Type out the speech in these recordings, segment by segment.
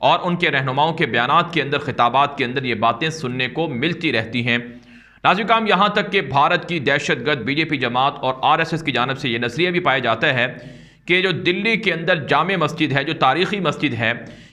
اور ان کے رہنماؤں کے بیانات کے اندر، خطابات کے اندر یہ باتیں سننے کو ملتی رہتی ہیں۔ ناظرین کرام، یہاں تک کہ بھارت کی دہشت گرد بی جے پی جماعت اور RSS کی جانب سے یہ نظریہ بھی پایا جاتا ہے کہ جو دلی کے اندر جامع مسجد ہے، جو تاریخی مسجد ہے،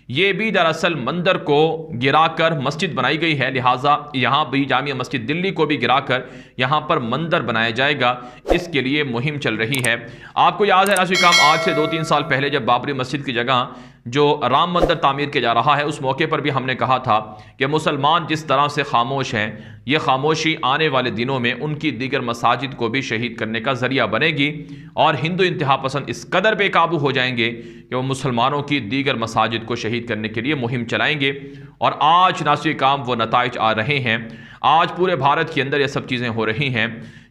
یہ بھی دراصل مندر کو گرا کر مسجد بنائی گئی ہے، لہٰذا یہاں بھی جامع مسجد دلی کو بھی گرا کر یہاں پر مندر بنایا جائے گا، اس کے لیے مہم چل رہی ہے۔ آپ کو یاد ہے ناظرین کرام، آج سے 2-3 سال پہلے جب بابری مسجد کی جگہ جو رام مندر تعمیر کیا جا رہا ہے، اس موقع پر بھی ہم نے کہا تھا کہ مسلمان جس طرح سے خاموش ہیں، یہ خاموشی آنے والے دنوں میں ان کی دیگر مساجد کو بھی شہید کرنے کا ذریعہ بنے گی، اور ہندو انتہا پسند اس قدر بے قابو ہو جائیں گے کہ وہ مسلمانوں کی دیگر مساجد کو شہید کرنے کے لیے مہم چلائیں گے۔ اور آج ناظرین کرام وہ نتائج آ رہے ہیں، آج پورے بھارت کے اندر یہ سب چیزیں ہو رہی ہیں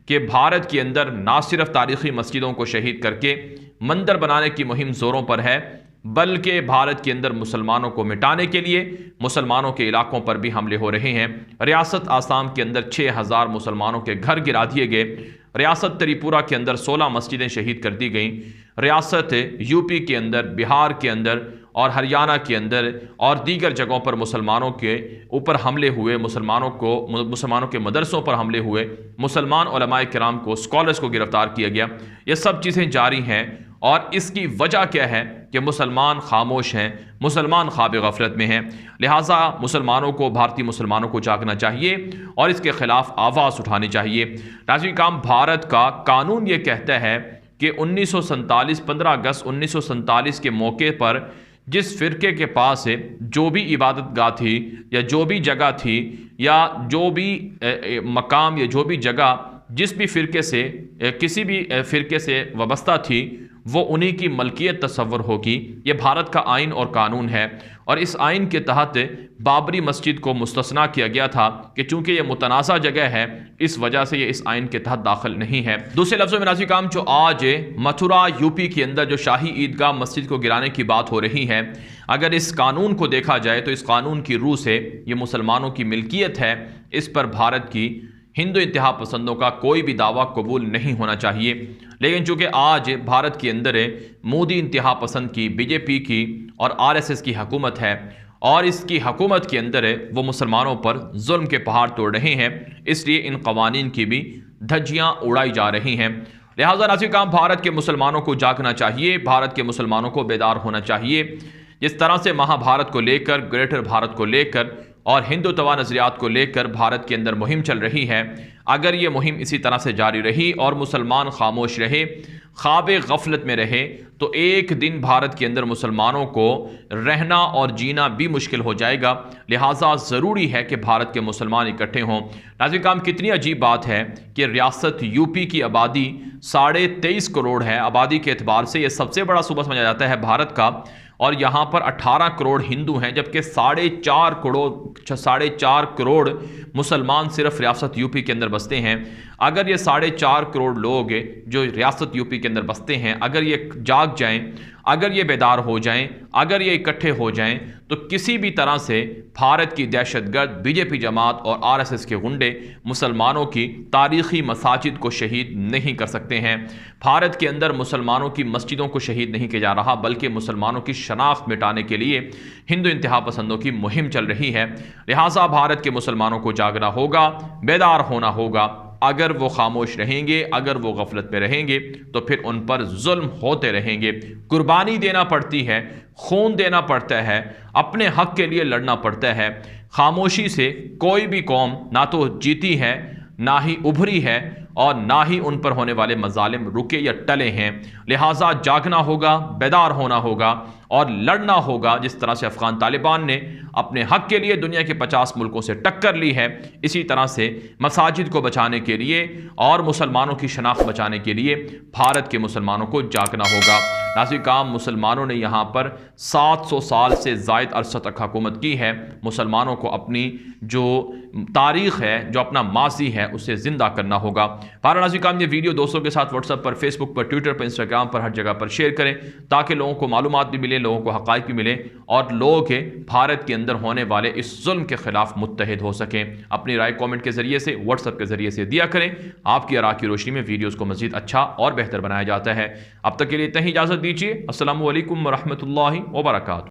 کہ بھارت کے اندر نہ صرف تاریخی مسجدوں کو شہید کر کے مندر بنانے کی مہم زوروں پر ہے، بلکہ بھارت کے اندر مسلمانوں کو مٹانے کے لیے مسلمانوں کے علاقوں پر بھی حملے ہو رہے ہیں۔ ریاست آسام کے اندر 6000 مسلمانوں کے گھر گرا دیے گئے، ریاست تریپورہ کے اندر 16 مسجدیں شہید کر دی گئیں، ریاست یوپی کے اندر، بہار کے اندر اور ہریانہ کے اندر اور دیگر جگہوں پر مسلمانوں کے اوپر حملے ہوئے، مسلمانوں کے مدرسوں پر حملے ہوئے، مسلمان علماء کرام کو، اسکالرز کو گرفتار کیا گیا۔ یہ سب چیزیں جاری ہیں، اور اس کی وجہ کیا ہے کہ مسلمان خاموش ہیں، مسلمان خواب غفلت میں ہیں۔ لہٰذا مسلمانوں کو، بھارتی مسلمانوں کو جاگنا چاہیے اور اس کے خلاف آواز اٹھانی چاہیے۔ ناظرین کرام، بھارت کا قانون یہ کہتا ہے کہ 15 اگست 1947 کے موقع پر جس فرقے کے پاس جو بھی عبادت گاہ تھی یا جو بھی جگہ تھی یا جو بھی مقام یا جو بھی جگہ جس بھی فرقے سے، کسی بھی فرقے سے وابستہ تھی، وہ انہی کی ملکیت تصور ہوگی۔ یہ بھارت کا آئین اور قانون ہے، اور اس آئین کے تحت بابری مسجد کو مستثنیٰ کیا گیا تھا کہ چونکہ یہ متنازع جگہ ہے، اس وجہ سے یہ اس آئین کے تحت داخل نہیں ہے۔ دوسرے لفظوں میں ناظرین کرام، جو آج متھرا یوپی کے اندر جو شاہی عیدگاہ مسجد کو گرانے کی بات ہو رہی ہے، اگر اس قانون کو دیکھا جائے تو اس قانون کی روح سے یہ مسلمانوں کی ملکیت ہے، اس پر بھارت کی ہندو انتہا پسندوں کا کوئی بھی دعویٰ قبول نہیں ہونا چاہیے۔ لیکن چونکہ آج بھارت کے اندر مودی انتہا پسند کی، بی جے پی کی اور RSS کی حکومت ہے، اور اس کی حکومت کے اندر وہ مسلمانوں پر ظلم کے پہاڑ توڑ رہے ہیں، اس لیے ان قوانین کی بھی دھجیاں اڑائی جا رہی ہیں۔ لہٰذا ناظرین کرام، بھارت کے مسلمانوں کو جاگنا چاہیے، بھارت کے مسلمانوں کو بیدار ہونا چاہیے۔ جس طرح سے مہا بھارت کو لے کر، گریٹر بھارت کو لے کر اور ہندوتوا نظریات کو لے کر بھارت کے اندر مہم چل رہی ہے، اگر یہ مہم اسی طرح سے جاری رہی اور مسلمان خاموش رہے، خواب غفلت میں رہے، تو ایک دن بھارت کے اندر مسلمانوں کو رہنا اور جینا بھی مشکل ہو جائے گا۔ لہٰذا ضروری ہے کہ بھارت کے مسلمان اکٹھے ہوں۔ ناظرین کرام، کتنی عجیب بات ہے کہ ریاست یوپی کی آبادی 23.5 کروڑ ہے، آبادی کے اعتبار سے یہ سب سے بڑا صوبہ سمجھا جاتا ہے بھارت کا، اور یہاں پر 18 کروڑ ہندو ہیں، جبکہ 4.5 کروڑ مسلمان صرف ریاست یوپی کے اندر بستے ہیں۔ اگر یہ 4.5 کروڑ لوگ جو ریاست یوپی کے اندر بستے ہیں، اگر یہ جاگ جائیں، اگر یہ بیدار ہو جائیں، اگر یہ اکٹھے ہو جائیں، تو کسی بھی طرح سے بھارت کی دہشت گرد بی جے پی جماعت اور RSS کے غنڈے مسلمانوں کی تاریخی مساجد کو شہید نہیں کر سکتے ہیں۔ بھارت کے اندر مسلمانوں کی مسجدوں کو شہید نہیں کیا جا رہا، بلکہ مسلمانوں کی شناخت مٹانے کے لیے ہندو انتہا پسندوں کی مہم چل رہی ہے۔ لہٰذا بھارت کے مسلمانوں کو جاگنا ہوگا، بیدار ہونا ہوگا۔ اگر وہ خاموش رہیں گے، اگر وہ غفلت میں رہیں گے، تو پھر ان پر ظلم ہوتے رہیں گے، قربانی دینا پڑتی ہے، خون دینا پڑتا ہے، اپنے حق کے لیے لڑنا پڑتا ہے۔ خاموشی سے کوئی بھی قوم نہ تو جیتی ہے، نہ ہی ابھری ہے، اور نہ ہی ان پر ہونے والے مظالم رکے یا ٹلے ہیں۔ لہٰذا جاگنا ہوگا، بیدار ہونا ہوگا اور لڑنا ہوگا، جس طرح سے افغان طالبان نے اپنے حق کے لیے دنیا کے 50 ملکوں سے ٹکر لی ہے، اسی طرح سے مساجد کو بچانے کے لیے اور مسلمانوں کی شناخت بچانے کے لیے بھارت کے مسلمانوں کو جاگنا ہوگا۔ ناظرین کرام، مسلمانوں نے یہاں پر 700 سال سے زائد عرصہ تک حکومت کی ہے۔ مسلمانوں کو اپنی جو تاریخ ہے، جو اپنا ماضی ہے، اسے زندہ کرنا ہوگا۔ بہرحال ناظرین کرام، یہ ویڈیو دوستوں کے ساتھ واٹس ایپ پر، فیس بک پر، ٹویٹر پر، انسٹاگرام پر، ہر جگہ پر شیئر کریں، تاکہ لوگوں کو معلومات بھی ملے، لوگوں کو حقائق بھی ملے، اور لوگ بھارت کے اندر ہونے والے اس ظلم کے خلاف متحد ہو سکیں۔ اپنی رائے کامنٹ کے ذریعے سے، واٹس ایپ کے ذریعے سے دیا کریں۔ آپ کی آراء کی روشنی میں ویڈیوز کو مزید اچھا اور بہتر بنایا جاتا ہے۔ اب تک کے لیے اتنا ہی، اجازت دیجیے۔ السلام علیکم ورحمۃ اللہ وبرکاتہ۔